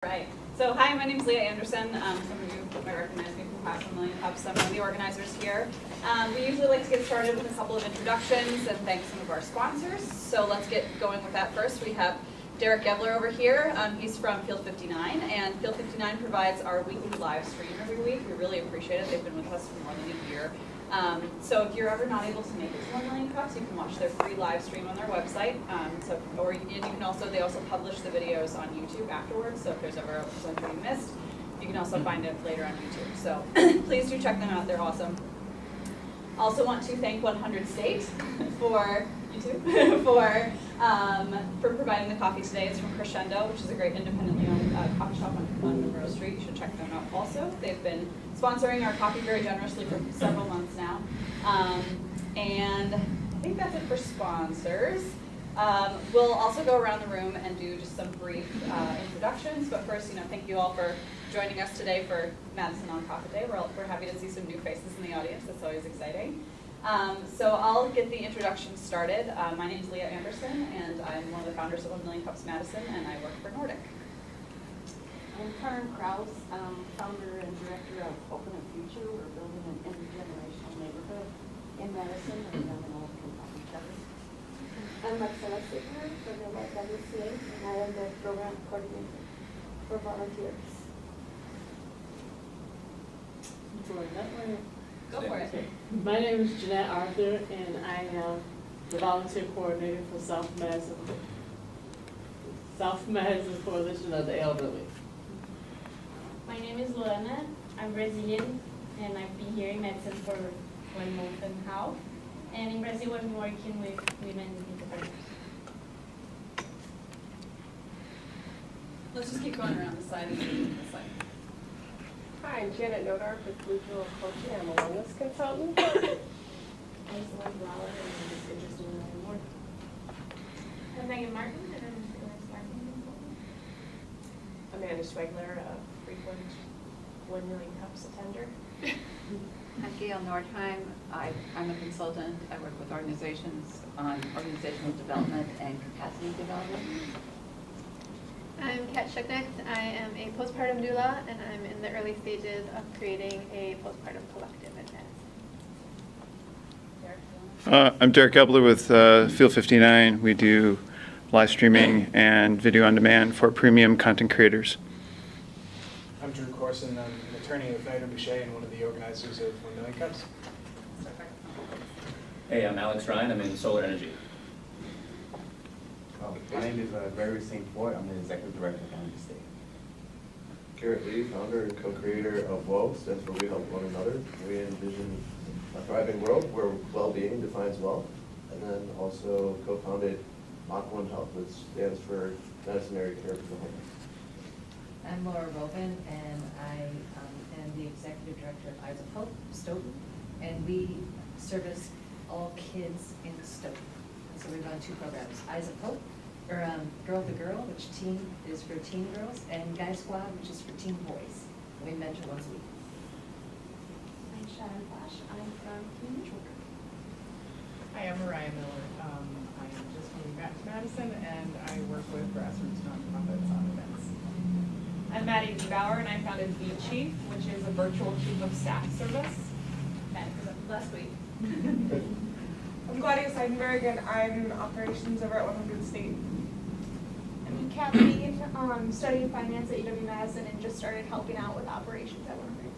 Right. So hi, my name is Leah Anderson. Some of you might recognize me from past 1 Million Cups. I'm one of the organizers here. We usually like to get started with a couple of introductions and thank some of our sponsors. So let's get going with that first. We have Derek Gebler over here. He's from Field 59, and Field 59 provides our weekly live stream every week. We really appreciate it. They've been with us for more than a year. So if you're ever not able to make it to 1 Million Cups, you can watch their free live stream on their website. And you can also, they also publish the videos on YouTube afterwards. So if there's ever a presenter you missed, you can also find it later on YouTube. So please do check them out. They're awesome. Also want to thank 100 State for YouTube for providing the coffee today. It's from Crescendo, which is a great independently owned coffee shop on Monroe Street. You should check them out also. They've been sponsoring our coffee very generously for several months now. And I think that's it for sponsors. We'll also go around the room and do just some brief introductions. But first, thank you all for joining us today for Madison Nonprofit Day. We're happy to see some new faces in the audience. That's always exciting. So I'll get the introduction started. My name is Leah Anderson, and I'm one of the founders of 1 Million Cups Madison, and I work for Nordic. I'm Karen Krause, founder and director of Open and Future. We're building an intergenerational neighborhood in Madison, and I'm an old each other. I'm Marcela Signer from the WCA, and I am the program coordinator for volunteers. Go for it. My name is Jeanette Arthur, and I am the volunteer coordinator for South Madison Coalition of the Elderly. My name is Luana. I'm Brazilian, and I've been here in Madison for 1 month and a half. And in Brazil, I'm working with women entrepreneurs. Let's just keep going around the side and this side. Hi, I'm Janet Nodar with Bluefield Coaching. I'm a wellness consultant. I'm Celeste Lauer, and I'm just interested in learning more. I'm Megan Martin, and I'm a freelance marketing consultant. Amanda Schwegler, a frequent 1 Million Cups attender. I'm Gail Nordheim. I'm a consultant. I work with organizations on organizational development and capacity development. I'm Kat Shuknecht. I am a postpartum doula, and I'm in the early stages of creating a postpartum collective at Madison. I'm Derek Gebler with Field 59. We do live streaming and video on demand for premium content creators. I'm Drew Corson. I'm an attorney with Knight Boucher and one of the organizers of 1 Million Cups. Hey, I'm Alex Ryan. I'm in solar energy. My name is Gregory St. Foy. I'm the executive director of County State. Garrett Lee, founder and co-creator of WOW, stands for We Help One Another. We envision a thriving world where well-being defines wealth, and then also co-founded Mach 1 Health, which stands for Medicine Area Care for the Homeless. I'm Laura Robin, and I am the executive director of Eyes of Hope, Stoughton, and we service all kids in Stoughton. So we run 2 programs, Eyes of Hope, or Girl to Girl, which is for teen girls, and Guy Squad, which is for teen boys. We mentor once a week. I'm Sharon Flash. I'm from Community Worker. Hi, I'm Mariah Miller. I am just moving back to Madison, and I work with grassroots nonprofits on events. I'm Maddie Bauer, and I founded Be Chief, which is a virtual chief of staff service. Matt, last week. I'm Claudia Seidenberg, and I'm in operations over at 100 State. I'm Kathleen, studying finance at UW-Madison and just started helping out with operations at 100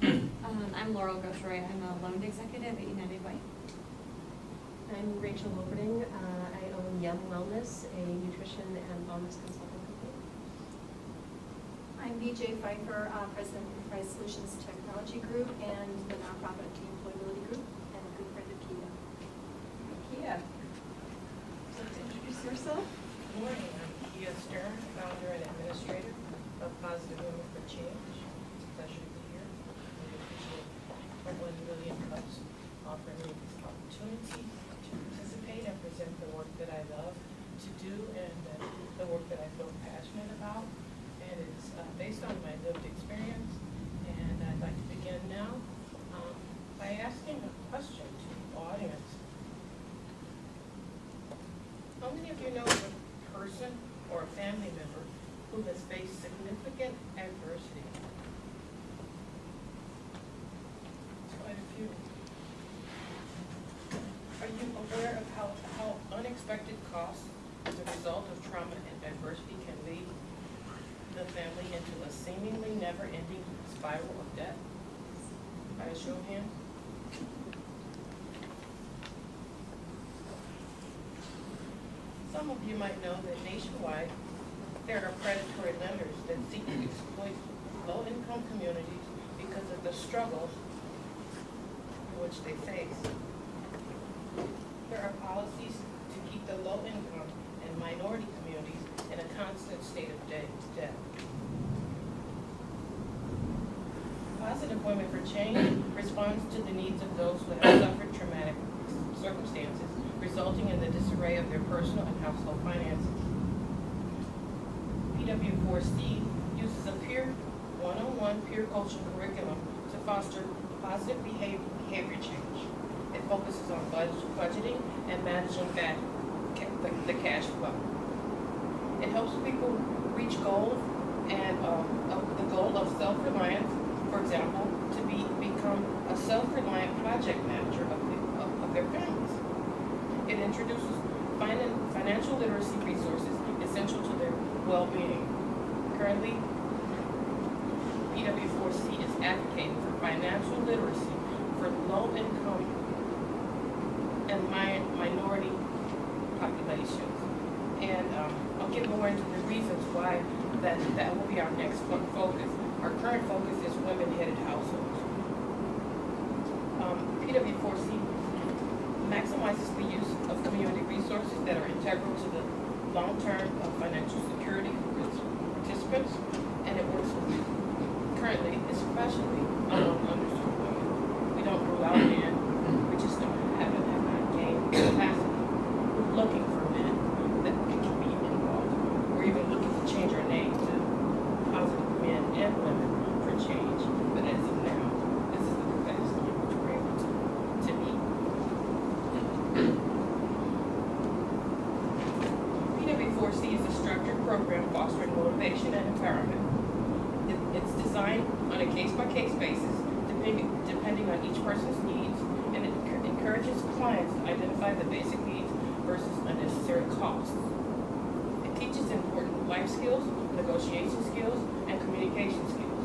State. I'm Laurel Goshery. I'm a loan executive at United Way. I'm Rachel Wolferding. I own Yum Wellness, a nutrition and wellness consulting company. I'm BJ Pfeiffer, president of Enterprise Solutions Technology Group and the nonprofit Team Employability Group, and a good friend of Kia. Kia. So to introduce yourself. Good morning. I'm Kia Stern, founder and administrator of Positive Women for Change. It's a pleasure to be here. I appreciate 1 Million Cups offering me this opportunity to participate and present the work that I love to do and the work that I feel passionate about. And it's based on my lived experience. And I'd like to begin now by asking a question to the audience. How many of you know the person or a family member who has faced significant adversity. It's quite a few. Are you aware of how unexpected costs as a result of trauma and adversity can lead the family into a seemingly never-ending spiral of debt? By a show of hands. Some of you might know that nationwide, there are predatory lenders that seek to exploit low-income communities because of the struggles which they face. There are policies to keep the low-income and minority communities in a constant state of debt. Positive Women for Change responds to the needs of those who have suffered traumatic circumstances resulting in the disarray of their personal and household finances. PW4C uses a one-on-one peer coaching curriculum to foster positive behavior change. It focuses on budgeting and managing the cash flow. It helps people reach goals and the goal of self-reliance, for example, to become a self-reliant project manager of their families. It introduces financial literacy resources essential to their well-being. Currently, PW4C is advocating for financial literacy for low-income and minority populations. And I'll get more into the reasons why that will be our next focus. Our current focus is women-headed households. PW4C maximizes the use of community resources that are integral to the long-term financial security of participants, and it works currently, especially among underserved women. We don't rule out men, we just haven't gained capacity. We're looking for men that can be involved. We're even looking to change our name to Positive Men and Women for Change, but as of now, this is the capacity in which we're able to meet. PW4C is a structured program fostering motivation and empowerment. It's designed on a case-by-case basis, depending on each person's needs, and it encourages clients to identify the basic needs versus unnecessary costs. It teaches important life skills, negotiation skills, and communication skills.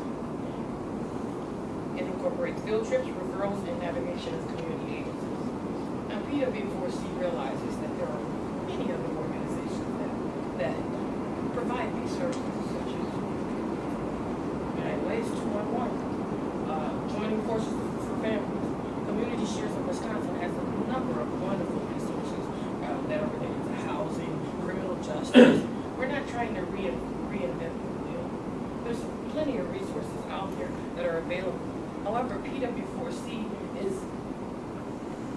It incorporates field trips, referrals, and navigation of community agencies. Now, PW4C realizes that there are many other organizations that provide these services, such as United Way's 211, Joining Forces for Families. Community Shares of Wisconsin has a number of wonderful resources that are related to housing, criminal justice. We're not trying to reinvent the wheel. There's plenty of resources out there that are available. However, PW4C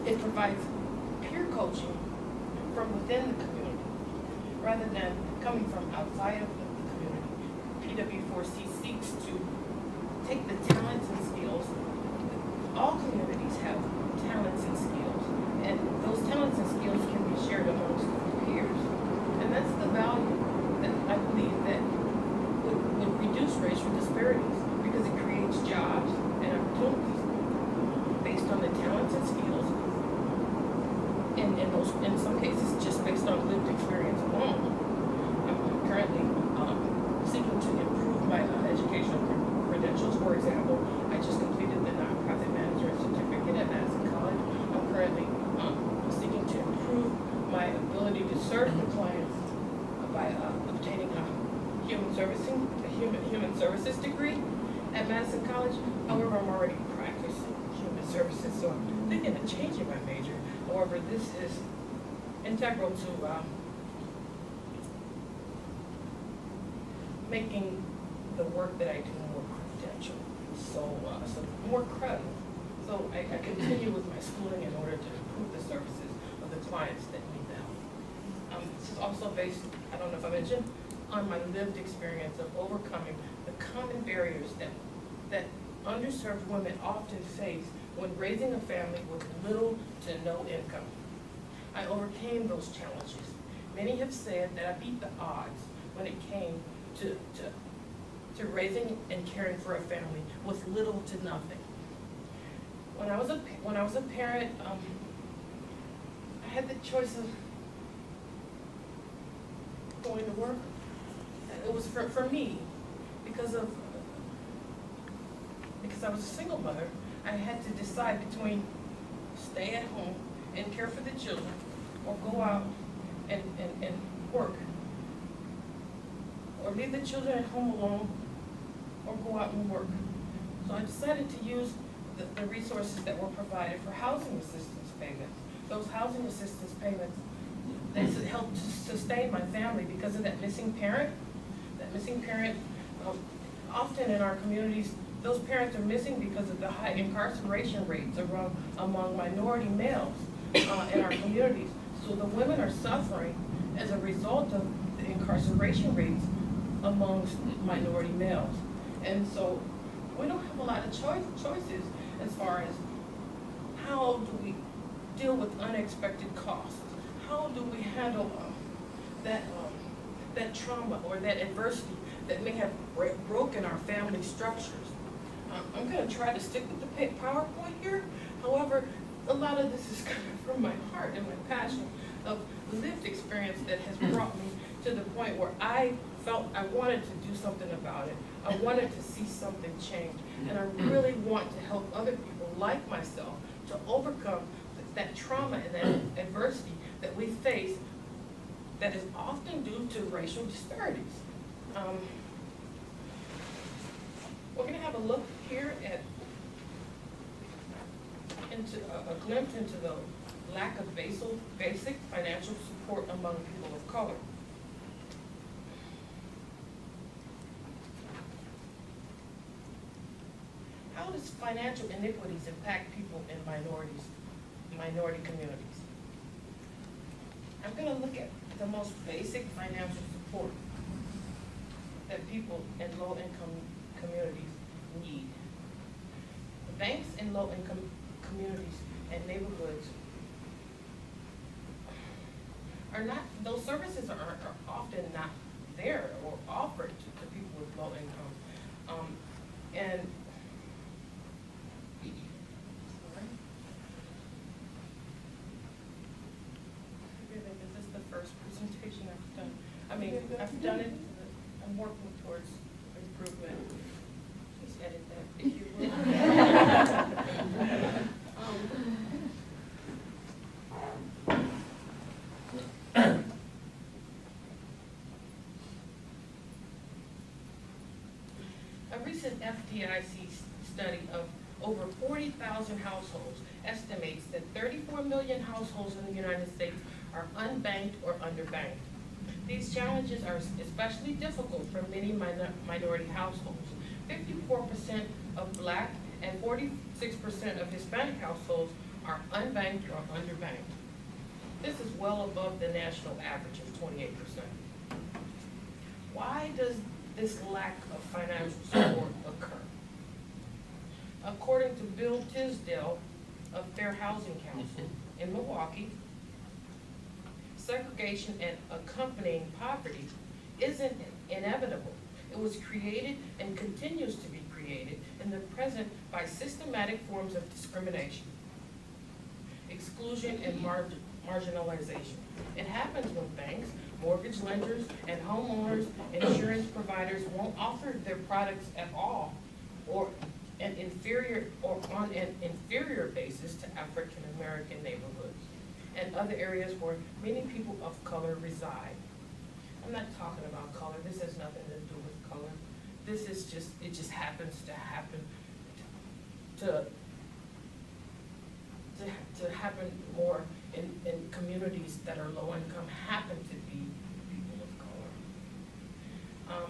it provides peer coaching from within the community, rather than coming from outside of the community. PW4C seeks to take the talents and skills. All communities have talents and skills, and those talents and skills can be shared amongst peers. And that's the value that I believe that would reduce racial disparities, because it creates jobs and opportunities based on the talents and skills, and in some cases just based on lived experience alone. I'm currently seeking to improve my educational credentials. For example, I just completed the nonprofit management certificate at Madison College. I'm currently seeking to improve my ability to serve the clients by obtaining a human services degree at Madison College. However, I'm already practicing human services, so I'm thinking of changing my major. However, this is integral to making the work that I do more credential, so more credible. So I continue with my schooling in order to improve the services of the clients that need them. This is also based, I don't know if I mentioned, on my lived experience of overcoming the common barriers that underserved women often face when raising a family with little to no income. I overcame those challenges. Many have said that I beat the odds when it came to to raising and caring for a family with little to nothing. When I was a parent, I had the choice of going to work. It was for me, because I was a single mother. I had to decide between stay at home and care for the children, or go out and work, or leave the children at home alone, or go out and work. So I decided to use the resources that were provided for housing assistance payments. Those housing assistance payments, they helped to sustain my family because of that missing parent. That missing parent, often in our communities, those parents are missing because of the high incarceration rates among minority males in our communities. So the women are suffering as a result of the incarceration rates amongst minority males. And so we don't have a lot of choices as far as how do we deal with unexpected costs? How do we handle that trauma or that adversity that may have broken our family structures? I'm going to try to stick with the PowerPoint here. However, a lot of this is coming from my heart and my passion of lived experience that has brought me to the point where I felt I wanted to do something about it. I wanted to see something change. And I really want to help other people like myself to overcome that trauma and that adversity that we face that is often due to racial disparities. We're going to have a look here at into a glimpse into the lack of basic financial support among people of color. How does financial inequities impact people in minority communities? I'm going to look at the most basic financial support that people in low-income communities need. Banks in low-income communities and neighborhoods are not, those services are often not there or offered to people with low income. And this is the first presentation I've done. I mean, I've done it, I'm working towards improvement. Please edit that if you will. A recent FDIC study of over 40,000 households estimates that 34 million households in the United States are unbanked or underbanked. These challenges are especially difficult for many minority households. 54% of Black and 46% of Hispanic households are unbanked or underbanked. This is well above the national average of 28%. Why does this lack of financial support occur? According to Bill Tisdale of Fair Housing Council in Milwaukee, segregation and accompanying poverty isn't inevitable. It was created and continues to be created in the present by systematic forms of discrimination, exclusion, and marginalization. It happens when banks, mortgage lenders, and homeowners, insurance providers won't offer their products at all, or on an inferior basis to African American neighborhoods and other areas where many people of color reside. I'm not talking about color. This has nothing to do with color. This is just, it just happens to happen to happen more in communities that are low income, happen to be people of color.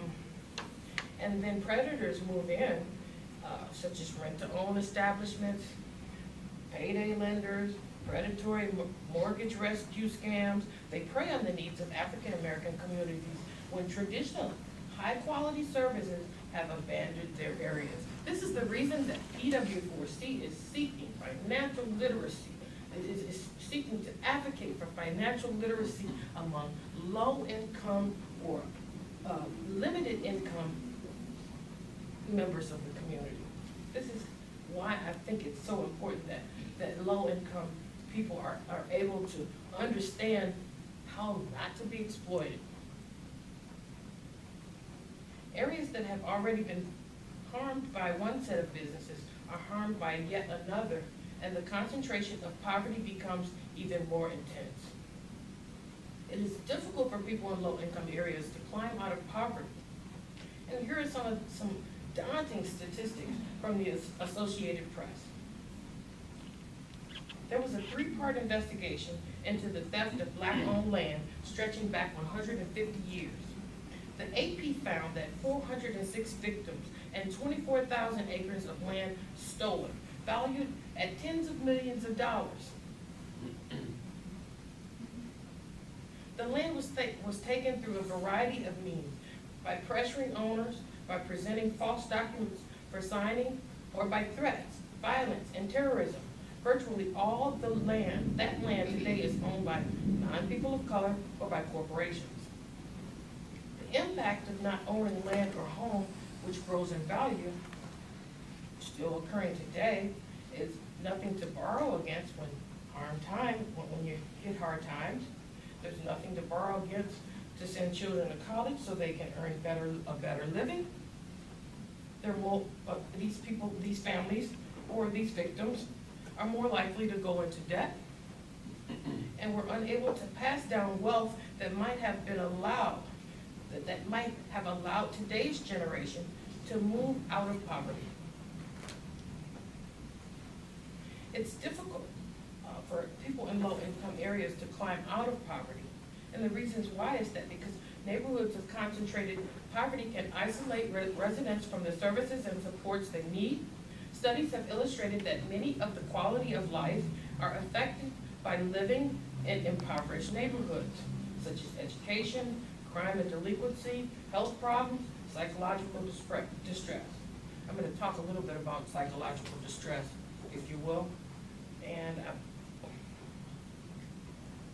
And then predators move in, such as rent-to-own establishments, payday lenders, predatory mortgage rescue scams. They prey on the needs of African American communities when traditional high-quality services have abandoned their areas. This is the reason that PW4C is seeking financial literacy. It is seeking to advocate for financial literacy among low-income or limited income members of the community. This is why I think it's so important that low-income people are able to understand how not to be exploited. Areas that have already been harmed by one set of businesses are harmed by yet another, and the concentration of poverty becomes even more intense. It is difficult for people in low-income areas to climb out of poverty. And here are some daunting statistics from the Associated Press. There was a 3-part investigation into the theft of black-owned land stretching back 150 years. The AP found that 406 victims and 24,000 acres of land stolen, valued at tens of millions of dollars. The land was taken through a variety of means, by pressuring owners, by presenting false documents for signing, or by threats, violence, and terrorism. Virtually all of that land today is owned by non-people of color or by corporations. The impact of not owning land or home, which grows in value, still occurring today, is nothing to borrow against when you hit hard times. There's nothing to borrow against to send children to college so they can earn a better living. These families, or these victims, are more likely to go into debt, and we're unable to pass down wealth that might have allowed today's generation to move out of poverty. It's difficult for people in low-income areas to climb out of poverty. And the reasons why is that because neighborhoods of concentrated poverty can isolate residents from the services and supports they need. Studies have illustrated that many of the quality of life are affected by living in impoverished neighborhoods, such as education, crime and delinquency, health problems, psychological distress. I'm going to talk a little bit about psychological distress, if you will, and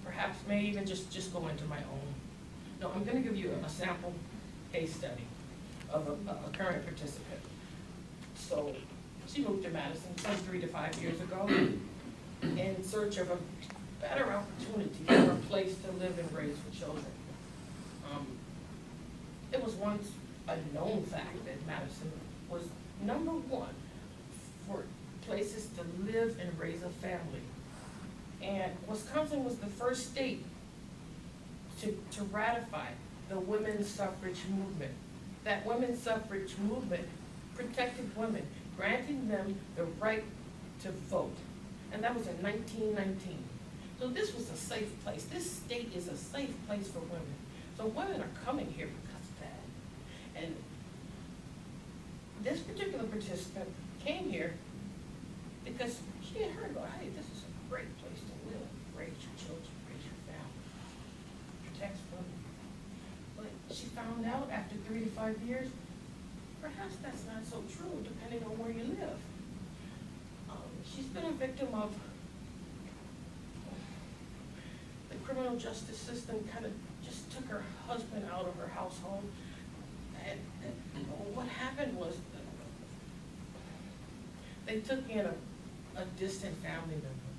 perhaps may even just go into my own. No, I'm going to give you a sample case study of a current participant. So she moved to Madison some 3 to 5 years ago in search of a better opportunity for a place to live and raise her children. It was once a known fact that Madison was #1 for places to live and raise a family. And Wisconsin was the first state to ratify the women's suffrage movement. That women's suffrage movement protected women, granting them the right to vote. And that was in 1919. So this was a safe place. This state is a safe place for women. So women are coming here because of that. And this particular participant came here because she had heard about, hey, this is a great place to live, raise your children, raise your family, protects women. But she found out after 3 to 5 years, perhaps that's not so true, depending on where you live. She's been a victim of the criminal justice system. Kind of just took her husband out of her household. And what happened was they took in a distant family member.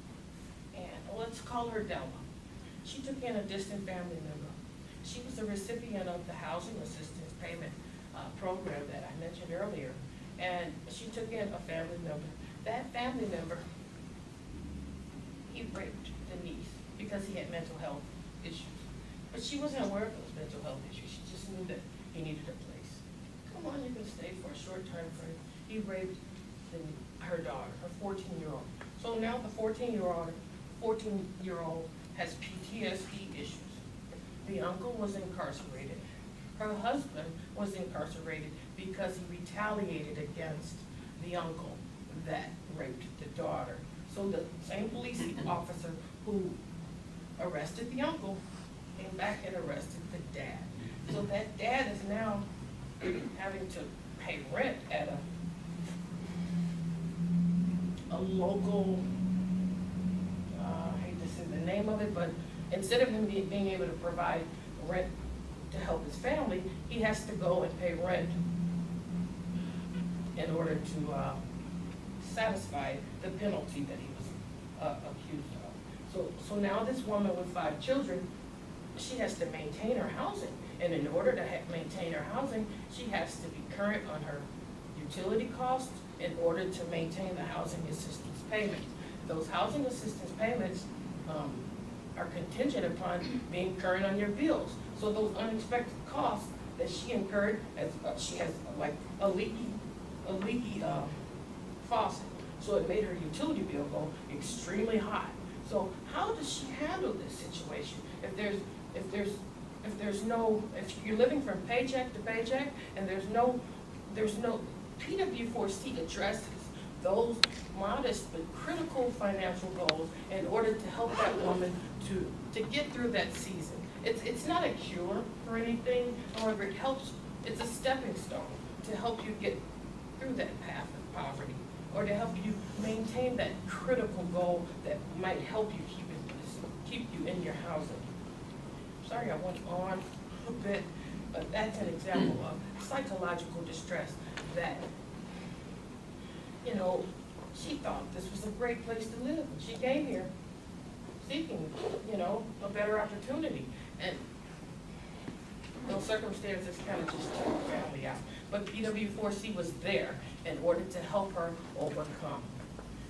And let's call her Della. She took in a distant family member. She was a recipient of the housing assistance payment program that I mentioned earlier. And she took in a family member. That family member, he raped the niece because he had mental health issues. But she wasn't aware of those mental health issues. She just knew that he needed a place. Come on, you can stay for a short time frame. He raped her daughter, her 14-year-old. So now the 14-year-old has PTSD issues. The uncle was incarcerated. Her husband was incarcerated because he retaliated against the uncle that raped the daughter. So the same police officer who arrested the uncle came back and arrested the dad. So that dad is now having to pay rent at a local, I hate to say the name of it, but instead of him being able to provide rent to help his family, he has to go and pay rent in order to satisfy the penalty that he was accused of. So now this woman with 5 children, she has to maintain her housing. And in order to maintain her housing, she has to be current on her utility costs in order to maintain the housing assistance payments. Those housing assistance payments are contingent upon being current on your bills. So those unexpected costs that she incurred, as she has like a leaky faucet, so it made her utility bill go extremely high. So how does she handle this situation? If you're living from paycheck to paycheck and there's no PW4C addresses those modest but critical financial goals in order to help that woman to get through that season. It's not a cure for anything, however it helps, it's a stepping stone to help you get through that path of poverty, or to help you maintain that critical goal that might help you keep you in your housing. Sorry I went on a bit, but that's an example of psychological distress that, you know, she thought this was a great place to live. She came here seeking, you know, a better opportunity. And those circumstances kind of just took her family out. But PW4C was there in order to help her overcome.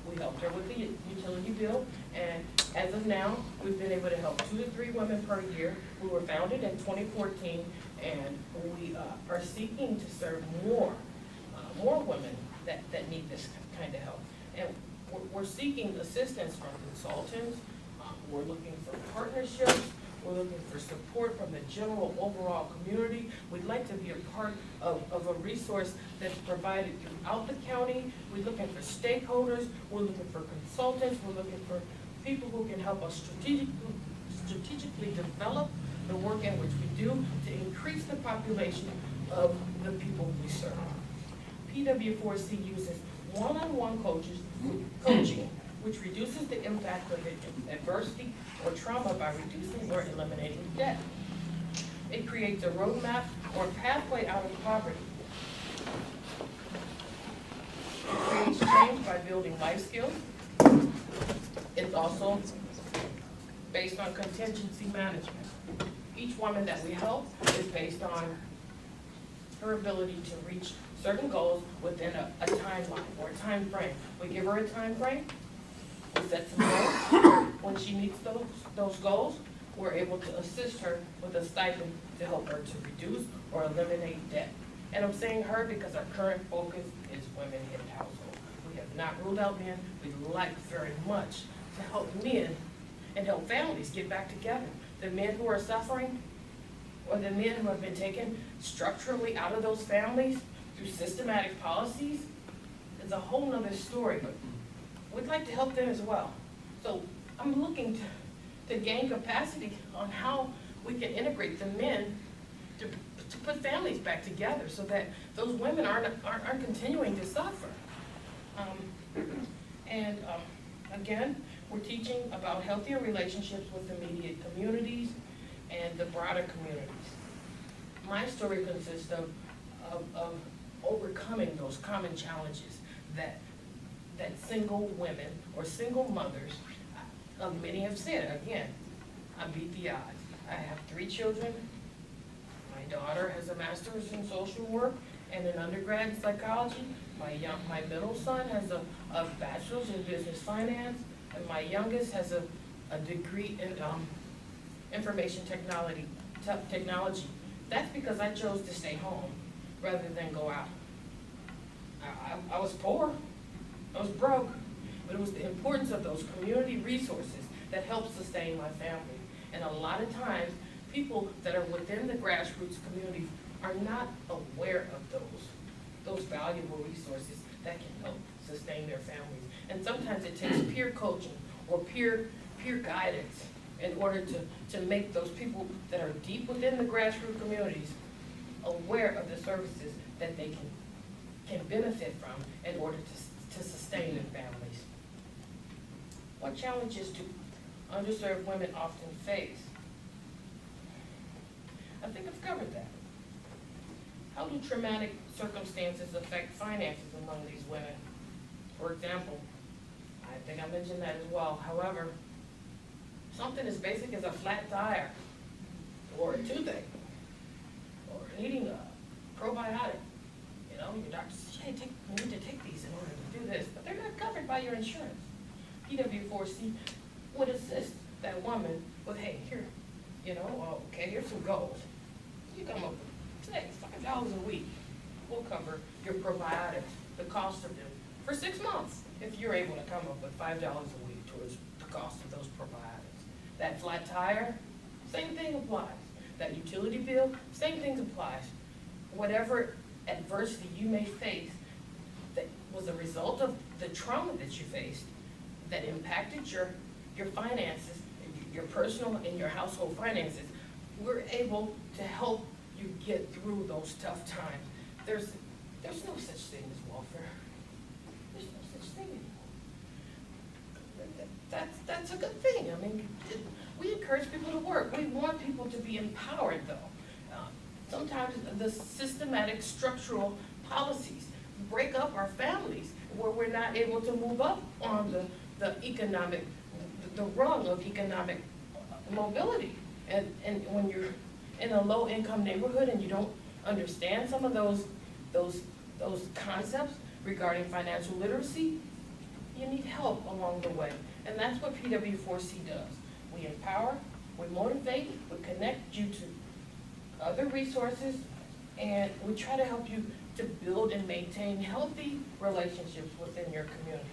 We helped her with the utility bill, and as of now, we've been able to help 2 to 3 women per year. We were founded in 2014, and we are seeking to serve more women that need this kind of help. And we're seeking assistance from consultants. We're looking for partnerships. We're looking for support from the general overall community. We'd like to be a part of a resource that's provided throughout the county. We're looking for stakeholders. We're looking for consultants. We're looking for people who can help us strategically develop the work in which we do to increase the population of the people we serve. PW4C uses one-on-one coaching, which reduces the impact of adversity or trauma by reducing or eliminating debt. It creates a roadmap or pathway out of poverty. It creates change by building life skills. It's also based on contingency management. Each woman that we help is based on her ability to reach certain goals within a timeline or a time frame. We give her a time frame. We set some goals. When she meets those goals, we're able to assist her with a stipend to help her to reduce or eliminate debt. And I'm saying her because our current focus is women-headed households. We have not ruled out men. We'd like very much to help men and help families get back together. The men who are suffering, or the men who have been taken structurally out of those families through systematic policies, is a whole nother story, but we'd like to help them as well. So I'm looking to gain capacity on how we can integrate the men to put families back together so that those women aren't continuing to suffer. Again, we're teaching about healthier relationships with immediate communities and the broader communities. My story consists of overcoming those common challenges that single women or single mothers, many have said. Again, I beat the odds. I have 3 children. My daughter has a master's in social work and an undergrad in psychology. My middle son has a bachelor's in business finance, and my youngest has a degree in information technology. That's because I chose to stay home rather than go out. I was poor, I was broke, but it was the importance of those community resources that helped sustain my family. And a lot of times, people that are within the grassroots communities are not aware of those valuable resources that can help sustain their families. And sometimes it takes peer coaching or peer guidance in order to make those people that are deep within the grassroots communities aware of the services that they can benefit from in order to sustain their families. What challenges do underserved women often face? I think I've covered that. how do traumatic circumstances affect finances among these women? For example, I think I mentioned that as well. However, something as basic as a flat tire, or a toothache, or needing a probiotic, you know, your doctor says, hey, you need to take these in order to do this, but they're not covered by your insurance. PW4C would assist that woman with, hey, here, you know, okay, here's some gold. You come up with, say, $5 a week. We'll cover your probiotics, the cost of them, for 6 months, if you're able to come up with $5 a week towards the cost of those probiotics. That flat tire, same thing applies. That utility bill, same thing applies. Whatever adversity you may face that was a result of the trauma that you faced that impacted your finances, your personal and your household finances, we're able to help you get through those tough times. There's no such thing as welfare. There's no such thing anymore. That's a good thing. I mean, we encourage people to work. We want people to be empowered, though. Sometimes the systematic structural policies break up our families where we're not able to move up on the economic, the rung of economic mobility. And when you're in a low-income neighborhood and you don't understand some of those concepts regarding financial literacy, you need help along the way. And that's what PW4C does. We empower, we motivate, we connect you to other resources, and we try to help you to build and maintain healthy relationships within your community.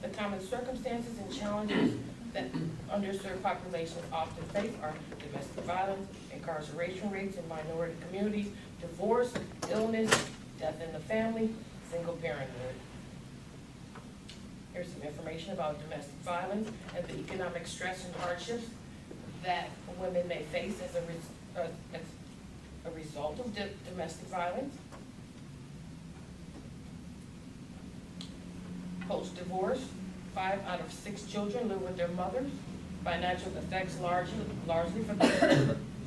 The common circumstances and challenges that underserved populations often face are domestic violence, incarceration rates in minority communities, divorce, illness, death in the family, single parenthood. Here's some information about domestic violence and the economic stress and hardships that women may face as a result of domestic violence. Post-divorce, 5 out of 6 children live with their mothers. Financial effects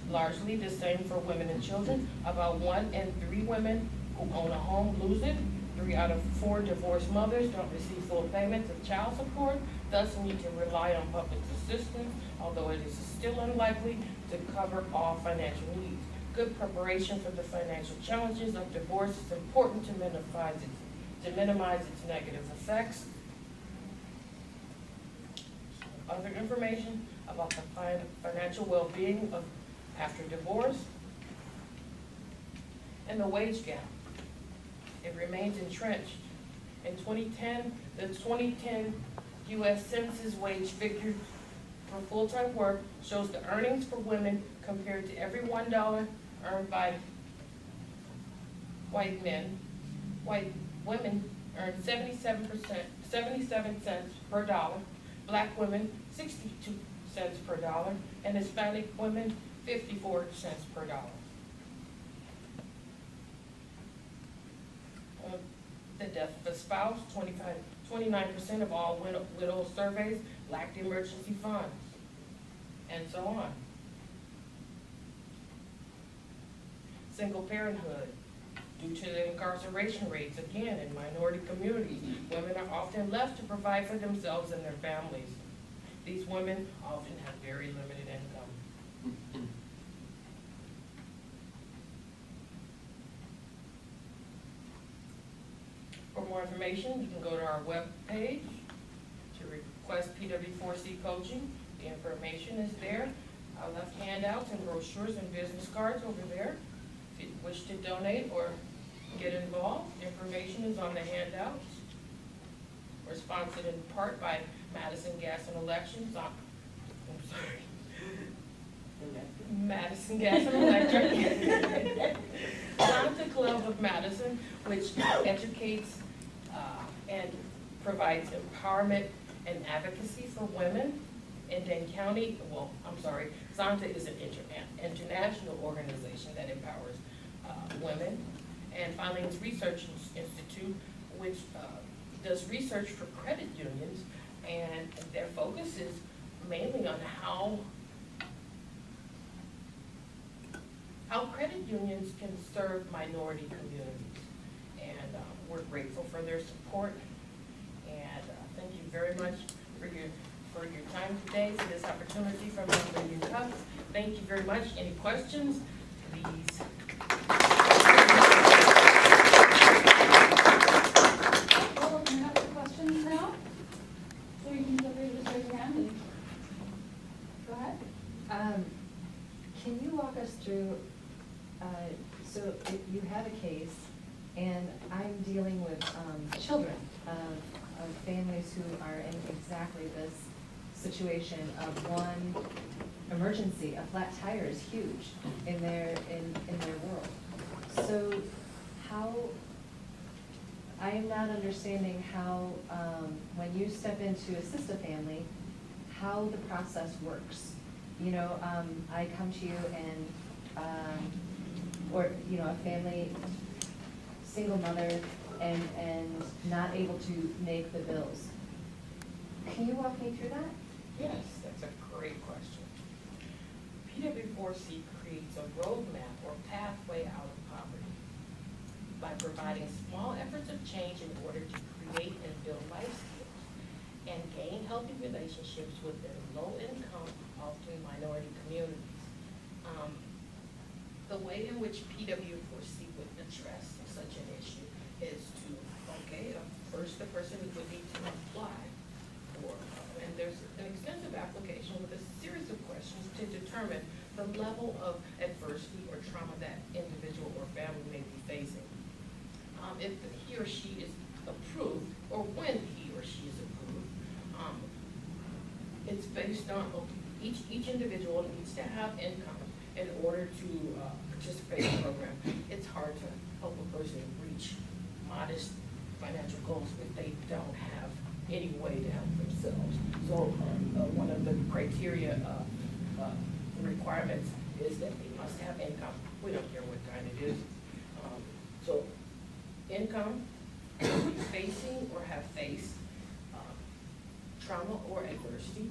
largely the same for women and children. About 1 in 3 women who own a home lose it. 3 out of 4 divorced mothers don't receive full payments of child support, thus need to rely on public assistance, although it is still unlikely to cover all financial needs. Good preparation for the financial challenges of divorce is important to minimize its negative effects. Other information about the financial well-being of after divorce and the wage gap. It remains entrenched. In 2010, the 2010 U.S. Census wage figure for full-time work shows the earnings for women compared to every $1 earned by white men. White women earn 77 cents per dollar, black women 62 cents per dollar, and Hispanic women 54 cents per dollar. The death of a spouse, 29% of all widow surveys lacked emergency funds, and so on. Single parenthood. Due to the incarceration rates, again, in minority communities, women are often left to provide for themselves and their families. These women often have very limited income. For more information, you can go to our webpage to request PW4C coaching. The information is there. I left handouts and brochures and business cards over there. If you wish to donate or get involved, information is on the handouts. We're sponsored in part by Madison Gas and Elections. Madison Gas and Electric. Santa Club of Madison, which educates and provides empowerment and advocacy for women in Dane County. Well, I'm sorry, Santa is an international organization that empowers women. And Filings Research Institute, which does research for credit unions, and their focus is mainly on how how credit unions can serve minority communities. And we're grateful for their support. And thank you very much for your time today, for this opportunity from the Union Cups. Thank you very much. Any questions? Please. We'll open it up for questions now. So you can feel free to just raise your hand and go ahead. Can you walk us through, so if you have a case, and I'm dealing with children of families who are in exactly this situation of one emergency. A flat tire is huge in their world. So how, I am not understanding how, when you step in to assist a family, how the process works. You know, I come to you and, or, you know, a family, single mother, and not able to make the bills. Can you walk me through that? Yes, that's a great question. PW4C creates a roadmap or pathway out of poverty by providing small efforts of change in order to create and build life skills and gain healthy relationships within low-income, often minority communities. The way in which PW4C would address such an issue is to, first the person would need to apply for, and there's an extensive application with a series of questions to determine the level of adversity or trauma that individual or family may be facing. If he or she is approved, or when he or she is approved, it's based on, each individual needs to have income in order to participate in the program. It's hard to help a person reach modest financial goals if they don't have any way to help themselves. So one of the criteria, the requirements is that they must have income. We don't care what kind it is. So income, facing or have faced trauma or adversity.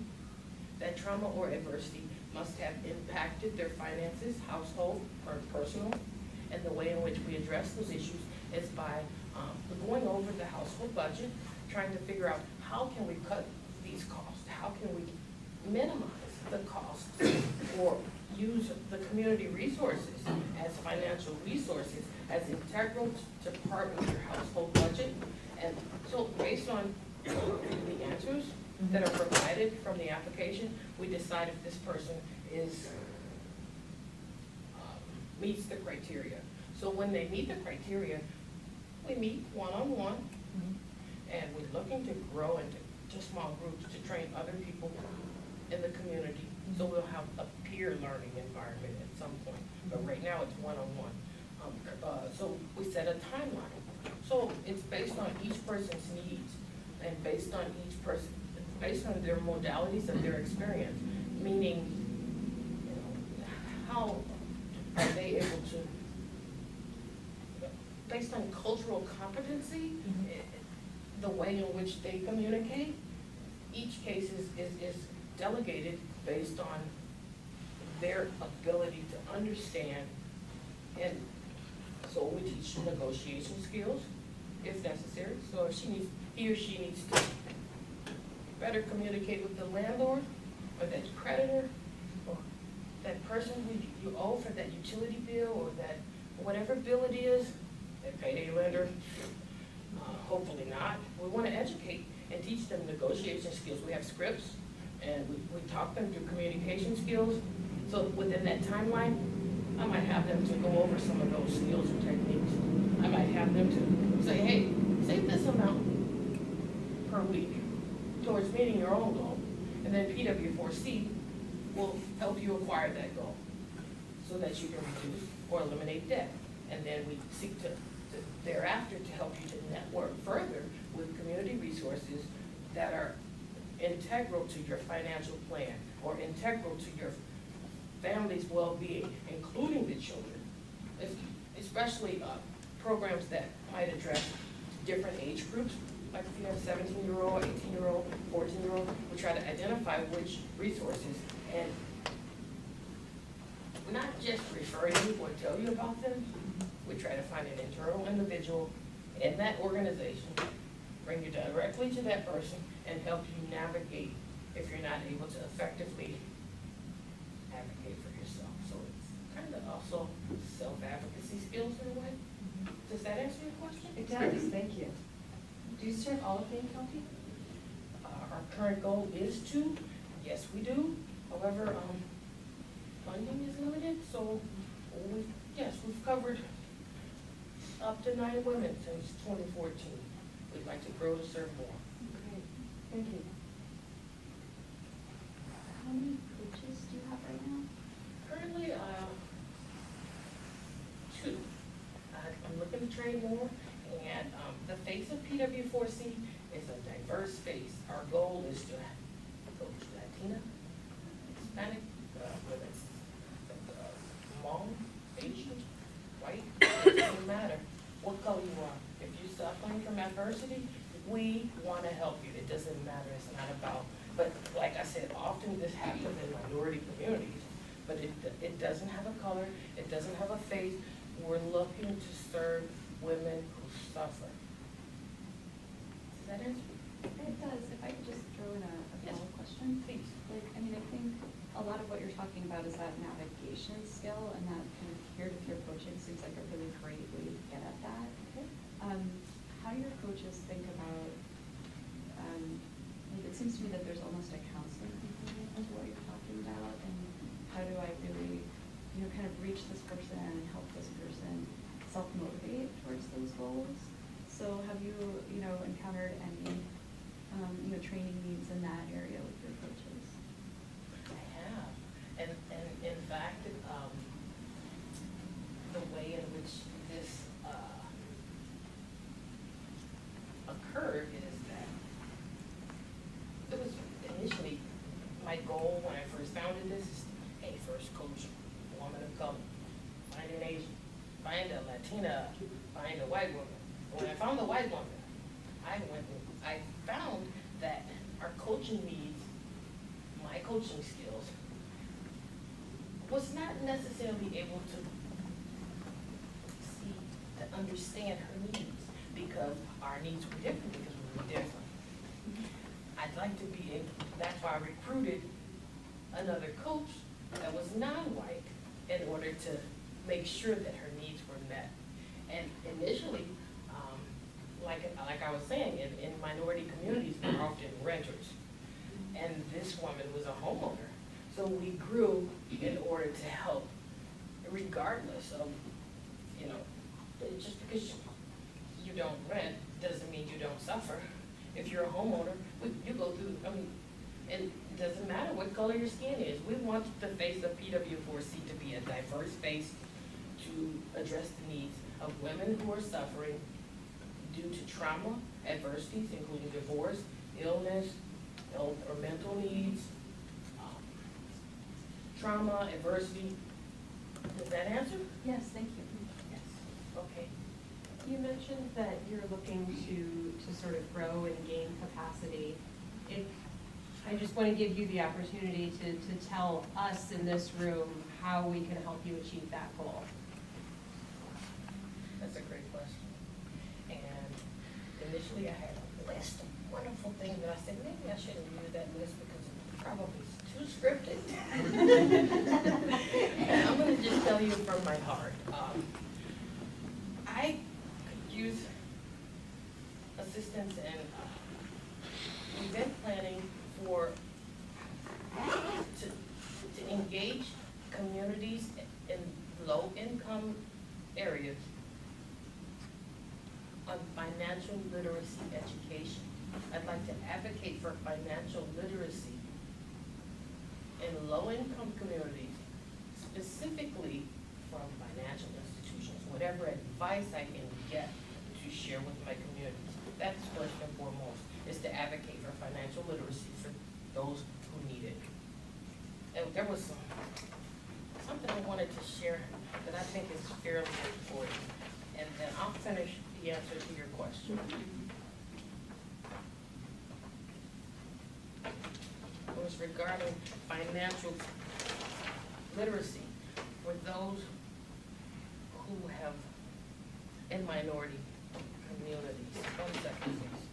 That trauma or adversity must have impacted their finances, household, or personal. And the way in which we address those issues is by going over the household budget, trying to figure out how can we cut these costs, how can we minimize the cost, or use the community resources as financial resources as integral to part of your household budget. And so based on the answers that are provided from the application, we decide if this person is meets the criteria. So when they meet the criteria, we meet one-on-one, and we're looking to grow into small groups to train other people in the community. So we'll have a peer learning environment at some point, but right now it's one-on-one. So we set a timeline. So it's based on each person's needs and based on each person, based on their modalities of their experience, meaning, you know, how are they able to, based on cultural competency, the way in which they communicate, each case is delegated based on their ability to understand. And so we teach negotiation skills if necessary. So if he or she needs to better communicate with the landlord or that creditor or that person who you owe for that utility bill or that whatever bill it is, that payday lender, hopefully not. We want to educate and teach them negotiation skills. We have scripts and we talk them through communication skills. So within that timeline, I might have them to go over some of those skills and techniques. I might have them to say, hey, save this amount per week towards meeting your own goal. And then PW4C will help you acquire that goal so that you can reduce or eliminate debt. And then we seek to thereafter to help you to network further with community resources that are integral to your financial plan or integral to your family's well-being, including the children, especially programs that might address different age groups. Like if you have a 17-year-old, 18-year-old, 14-year-old, we try to identify which resources, and not just refer you or tell you about them. We try to find an internal individual in that organization, bring you directly to that person, and help you navigate if you're not able to effectively advocate for yourself. So it's kind of also self-advocacy skills in a way. Does that answer your question? It does, thank you. Do you serve all of Dane County? Our current goal is to, yes, we do. However, funding is limited, so we've covered up to 9 women since 2014. We'd like to grow to serve more. Great, thank you. How many coaches do you have right now? Currently, 2. I'm looking to train more, and the face of PW4C is a diverse face. Our goal is to coach Latina, Hispanic, whether it's Hmong, Asian, white, it doesn't matter what color you are. If you're suffering from adversity, we want to help you. It doesn't matter. It's not about, but like I said, often this happens in minority communities, but it doesn't have a color, it doesn't have a face. We're looking to serve women who suffer. Does that answer? It does. If I could just throw in a Yes. follow-up question. Please. Like, I mean, I think a lot of what you're talking about is that navigation skill, and that kind of peer-to-peer coaching seems like a really great way to get at that. How do your coaches think about, like, it seems to me that there's almost a counseling component of what you're talking about, and how do I really, kind of reach this person and help this person self-motivate towards those goals? So have you, encountered any, training needs in that area with your coaches? I have, and in fact, the way in which this occurred is that it was initially my goal when I first founded this is, hey, first coach a woman of color, find an Asian, find a Latina, find a white woman. When I found the white woman, I found that our coaching needs, my coaching skills, was not necessarily able to see, to understand her needs, because our needs were different, because we were different. I'd like to be able, that's why I recruited another coach that was non-white in order to make sure that her needs were met. And initially, like I was saying, in minority communities, they're often renters. And this woman was a homeowner. So we grew in order to help, regardless of, just because you don't rent doesn't mean you don't suffer. If you're a homeowner, you go through, and it doesn't matter what color your skin is. We want the face of PW4C to be a diverse face to address the needs of women who are suffering due to trauma, adversities, including divorce, illness, or mental needs, trauma, adversity. Does that answer? Yes, thank you. Yes. Okay. You mentioned that you're looking to sort of grow and gain capacity. I just want to give you the opportunity to tell us in this room how we can help you achieve that goal. That's a great question. And initially I had a list of wonderful things that I said, maybe I shouldn't use that list because it's probably too scripted. And I'm going to just tell you from my heart. I could use assistance in event planning to engage communities in low-income areas on financial literacy education. I'd like to advocate for financial literacy in low-income communities, specifically from financial institutions, whatever advice I can get to share with my communities. That's first and foremost, is to advocate for financial literacy for those who need it. And there was something I wanted to share that I think is fairly important, and then I'll finish the answer to your question. It was regarding financial literacy for those who have, in minority communities. 1 second, please.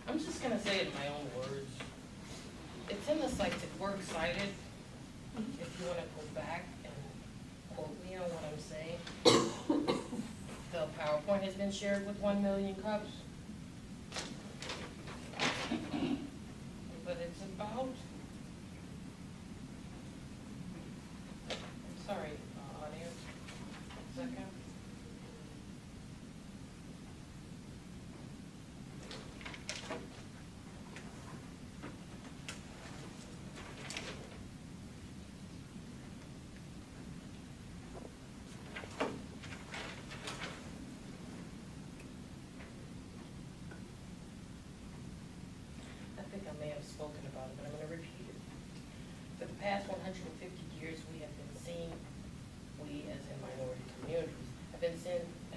I'm just gonna say it in my own words. It's in the site that we're excited, if you wanna go back and quote me on what I'm saying. The PowerPoint has been shared with 1 million cups. But it's about, I'm sorry, audience, 1 second. I think I may have spoken about it, but I'm gonna repeat it. For the past 150 years, we have been seeing, we as in minority communities,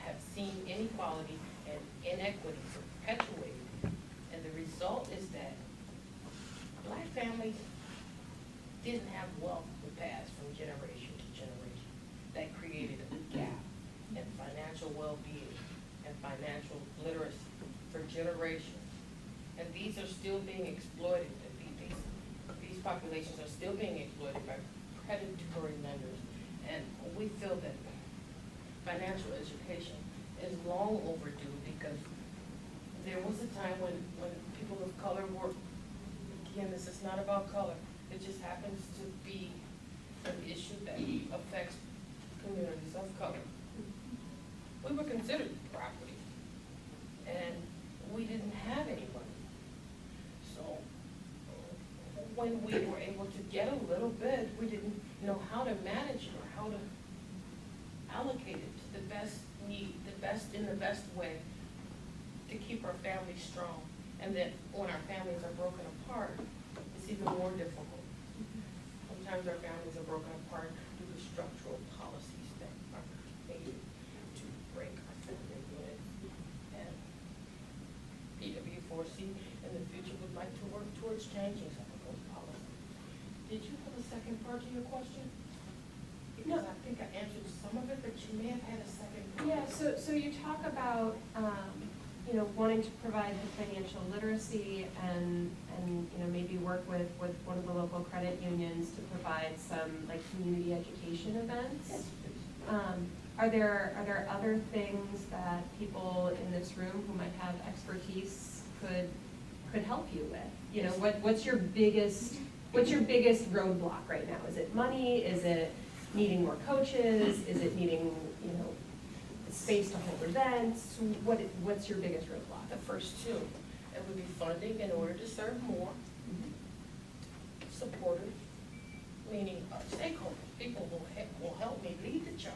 have seen inequality and inequity perpetuated. And the result is that Black families didn't have wealth to pass from generation to generation. That created a gap in financial well-being and financial literacy for generations. And these are still being exploited. These populations are still being exploited by predatory lenders. And we feel that financial education is long overdue because there was a time when people of color were, again, this is not about color, it just happens to be an issue that affects communities of color. We were considered property, and we didn't have any money. So when we were able to get a little bit, we didn't know how to manage it or how to allocate it to the best need, in the best way to keep our families strong. And that when our families are broken apart, it's even more difficult. Sometimes our families are broken apart due to structural policies that are made to break our family unit. And PW4C in the future would like to work towards changing some of those policies. Did you have a second part to your question? Because I think I answered some of it, but you may have had a second part. Yeah, so you talk about, you know, wanting to provide the financial literacy and, you know, maybe work with one of the local credit unions to provide some, like, community education events. Yes, please. Are there other things that people in this room who might have expertise could help you with? You know, what's your biggest roadblock right now? Is it money? Is it needing more coaches? Is it needing, you know, space to hold events? What's your biggest roadblock? The first two, it would be funding in order to serve more, supporters, meaning stakeholders, people who will help me lead the charge.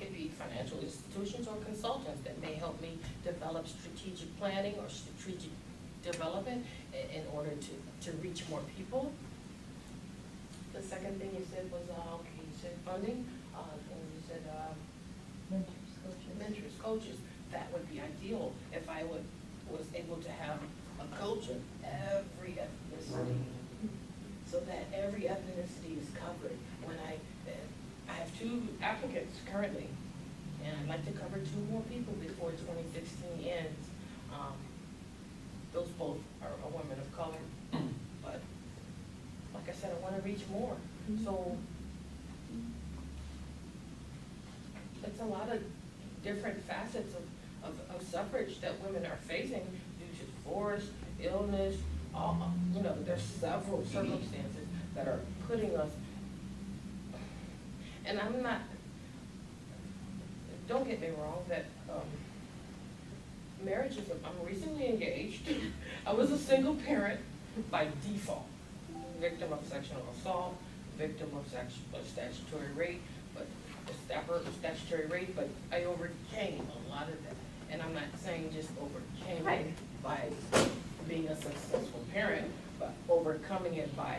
Could be financial institutions or consultants that may help me develop strategic planning or strategic development in order to reach more people. The second thing you said was, okay, you said funding, and you said, mentors, coaches. That would be ideal if I was able to have a coach of every ethnicity, so that every ethnicity is covered. When I have 2 applicants currently, and I'd like to cover 2 more people before 2016 ends. Those both are women of color, but like I said, I want to reach more. So it's a lot of different facets of suffrage that women are facing due to divorce, illness. You know, there's several circumstances that are putting us, and I'm not, don't get me wrong, that marriage is, I'm recently engaged. I was a single parent by default, victim of sexual assault, victim of statutory rape, but I overcame a lot of that. And I'm not saying just overcame it by being a successful parent, but overcoming it by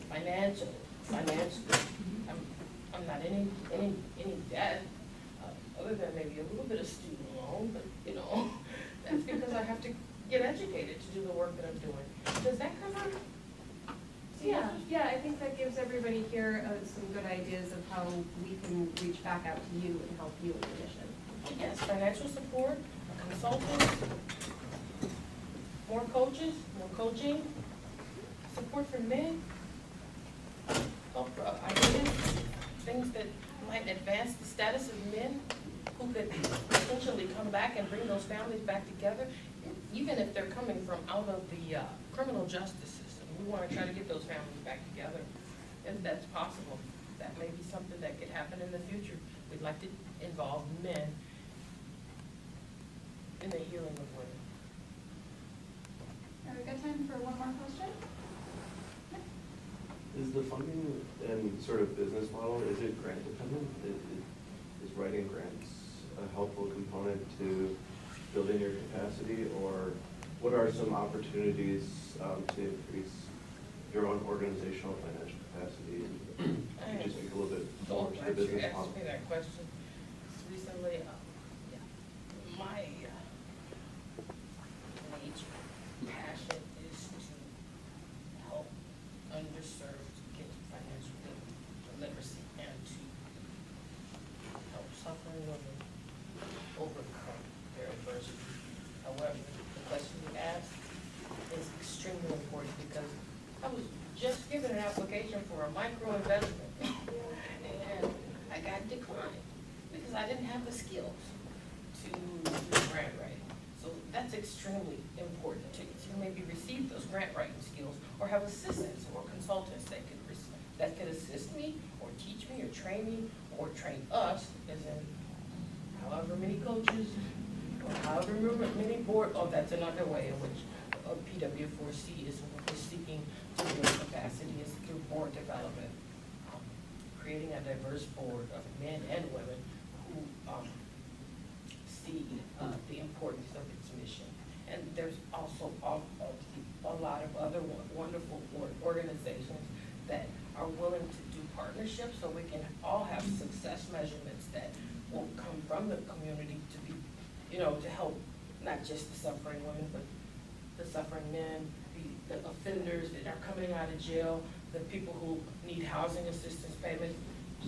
financially. I'm not in any debt, other than maybe a little bit of student loan, but you know, that's because I have to get educated to do the work that I'm doing. Does that cover? Yeah, I think that gives everybody here some good ideas of how we can reach back out to you and help you in your mission. Yes, financial support, consultants, more coaches, more coaching, support for men, help ideas, things that might advance the status of men who could potentially come back and bring those families back together, even if they're coming from out of the criminal justice system. We want to try to get those families back together, if that's possible. That may be something that could happen in the future. We'd like to involve men in the healing of women. Have we got time for one more question? Is the funding and sort of business model, is it grant dependent? Is writing grants a helpful component to building your capacity, or what are some opportunities to increase your own organizational financial capacity? Could you just speak a little bit more to the business You model? asked me that question recently. My major passion is to help underserved get financial literacy and to help suffering women overcome their adversity. However, the question you asked is extremely important because I was just given an application for a micro investment and I got declined because I didn't have the skills to do grant writing. So that's extremely important to maybe receive those grant writing skills or have assistants or consultants that could assist me or teach me or train us, as in however many coaches or however many board, that's another way in which PW4C is seeking to build capacity is through board development, creating a diverse board of men and women who see the importance of its mission. And there's also a lot of other wonderful organizations that are willing to do partnerships so we can all have success measurements that will come from the community to be, to help not just the suffering women, but the suffering men, the offenders that are coming out of jail, the people who need housing assistance payments.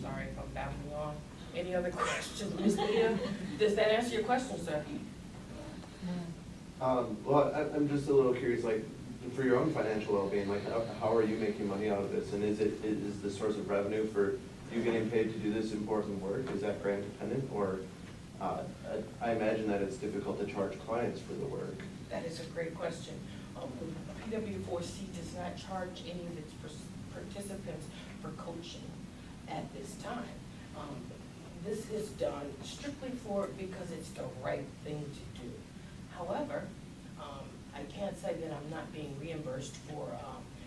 Sorry if I'm babbling on. Any other questions, Ms. Leah? Does that answer your question, sir? Well, I'm just a little curious, like, for your own financial well-being, like, how are you making money out of this? And is the source of revenue for you getting paid to do this important work, is that grant dependent? Or I imagine that it's difficult to charge clients for the work. That is a great question. PW4C does not charge any of its participants for coaching at this time. This is done strictly because it's the right thing to do. However, I can't say that I'm not being reimbursed for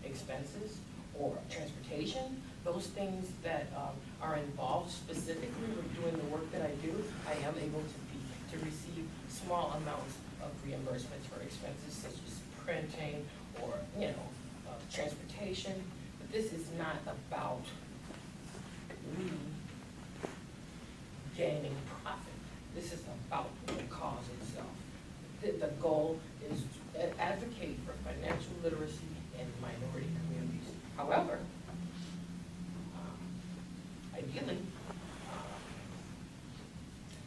expenses or transportation. Those things that are involved specifically with doing the work that I do, I am able to receive small amounts of reimbursements for expenses such as printing or, transportation. But this is not about me gaining profit. This is about the cause itself. The goal is to advocate for financial literacy in minority communities. However, ideally,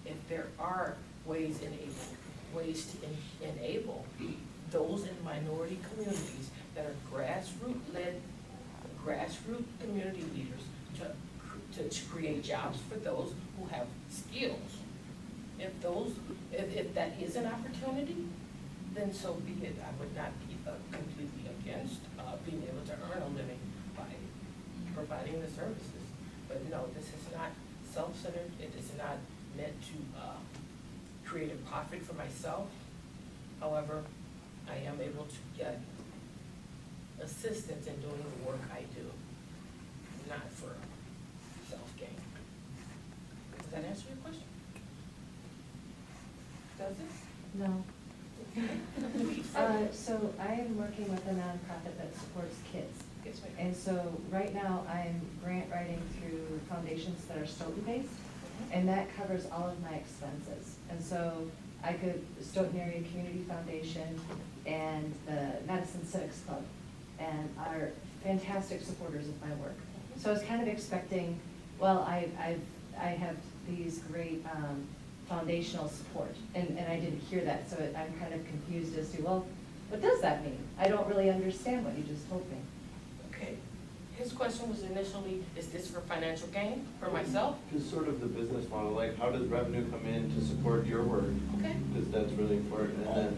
if there are ways to enable those in minority communities that are grassroots community leaders to create jobs for those who have skills. If that is an opportunity, then so be it. I would not be completely against being able to earn a living by providing the services. But no, this is not self-centered. It is not meant to create a profit for myself. However, I am able to get assistance in doing the work I do, not for self-gain. Does that answer your question? Does it? No. So I am working with a nonprofit that supports kids. Yes, ma'am. And so right now I'm grant writing through foundations that are Stoughton based, and that covers all of my expenses. And so I go Stoughton Area Community Foundation and the Madison Civics Club, and are fantastic supporters of my work. So I was kind of expecting, well, I have these great foundational support, and I didn't hear that, so I'm kind of confused as to, well, what does that mean? I don't really understand what you just told me. Okay. His question was initially, is this for financial gain for myself? Just sort of the business model, like how does revenue come in to support your work? Okay. Because that's really important, and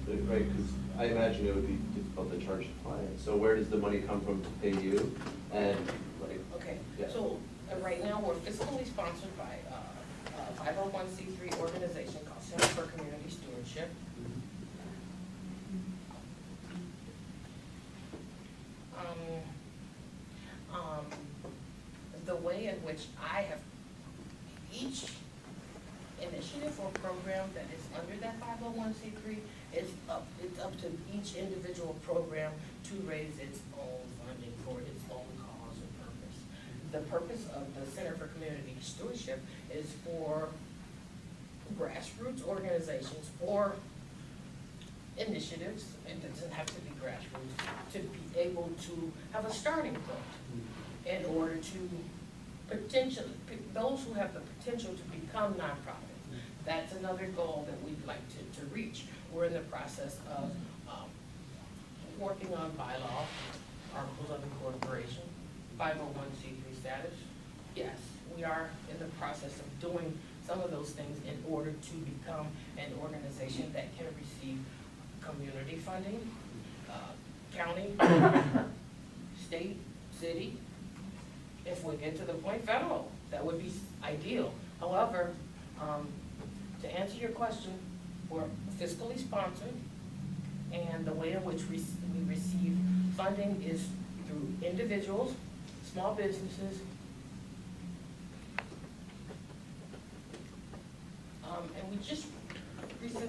then, right, because I imagine it would be difficult to charge clients, so where does the money come from to pay you? And like, Okay, yeah. so right now, we're fiscally sponsored by a 501c3 organization called Center for Community Stewardship. The way in which I have, each initiative or program that is under that 501c3 it's up to each individual program to raise its own funding for its own cause and purpose. The purpose of the Center for Community Stewardship is for grassroots organizations or initiatives, and it doesn't have to be grassroots, to be able to have a starting point in order to potentially, those who have the potential to become nonprofits. That's another goal that we'd like to reach. We're in the process of working on bylaw, articles of incorporation, 501c3 status. Yes, we are in the process of doing some of those things in order to become an organization that can receive community funding, county, state, city. If we get to the point federal, that would be ideal. However, to answer your question, we're fiscally sponsored, and the way in which we receive funding is through individuals, small businesses, and we just recently